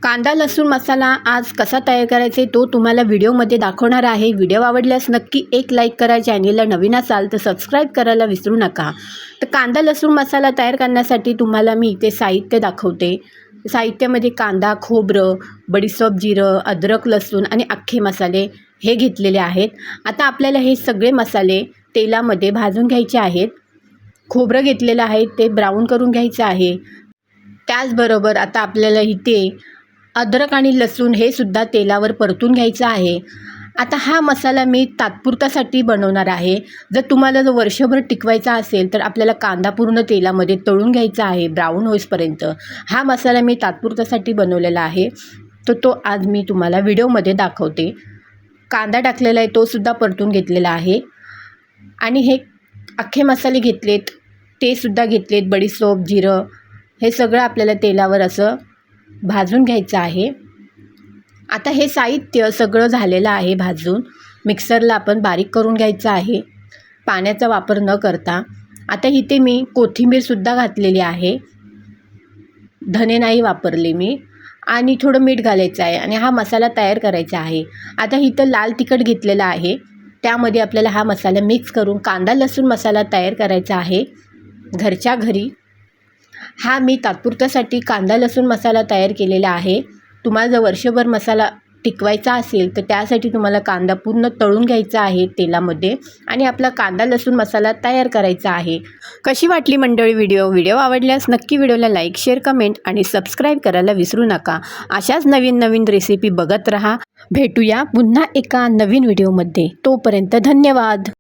कांदा लसूण मसाला आज कसा तयार करायचा तो तुम्हाला व्हिडिओमध्ये दाखवणार आहे। व्हिडिओ आवडल्यास नक्की एक लाईक करा, चॅनेलला नवीन असाल तर सबस्क्राईब करायला विसरू नका। तर कांदा लसूण मसाला तयार करण्यासाठी तुम्हाला मी इथे साहित्य दाखवते। साहित्यामध्ये कांदा, खोबरं, बडीशेप, जिरं, अद्रक, लसूण आणि अख्खे मसाले हे घेतलेले आहेत। आता आपल्याला हे सगळे मसाले तेलामध्ये भाजून घ्यायचे आहेत। खोबरं घेतलेलं आहे ते ब्राऊन करून घ्यायचं आहे। त्याचबरोबर आता आपल्याला इथे अद्रक आणि लसूण हे सुद्धा तेलावर परतून घ्यायचं आहे। आता हा मसाला मी तात्पुरतासाठी बनवणार आहे। जर तुम्हाला वर्षभर टिकवायचा असेल तर आपल्याला कांदा पूर्ण तेलामध्ये तळून घ्यायचा आहे ब्राऊन होईपर्यंत। हा मसाला मी तात्पुरतासाठी बनवलेला आहे, तर तो आज मी तुम्हाला व्हिडिओमध्ये दाखवते। कांदा टाकलेला आहे तो सुद्धा परतून घेतलेला आहे आणि हे अख्खे मसाले घेतलेत ते सुद्धा घेतलेत, बडीशेप, जिरं हे सगळं आपल्याला तेलावर असं भाजून घ्यायचं आहे। आता हे साहित्य सगळं झालेलं आहे भाजून, मिक्सरला आपण बारीक करून घ्यायचं आहे पाण्याचा वापर न करता। आता इथे मी कोथिंबीरसुद्धा घातलेली आहे, धने नाही वापरले मी, आणि थोडं मीठ घालायचं आहे आणि हा मसाला तयार करायचा आहे। आता इथं लाल तिखट घेतलेलं आहे, त्यामध्ये आपल्याला हा मसाला मिक्स करून कांदा लसूण मसाला तयार करायचा आहे घरच्या घरी। हा मी तात्पुरत्यासाठी कांदा लसूण मसाला तयार केलेला आहे। तुम्हाला जर वर्षभर मसाला टिकवायचा असेल तर त्यासाठी तुम्हाला कांदा पूर्ण तळून घ्यायचा आहे तेलामध्ये आणि आपला कांदा लसूण मसाला तयार करायचा आहे। कशी वाटली मंडळी व्हिडिओ आवडल्यास नक्की व्हिडिओला लाईक, शेअर, कमेंट आणि सबस्क्राईब करायला विसरू नका। अशाच नवीन नवीन रेसिपी बघत रहा। भेटूया पुन्हा एका नवीन व्हिडिओमध्ये, तोपर्यंत धन्यवाद।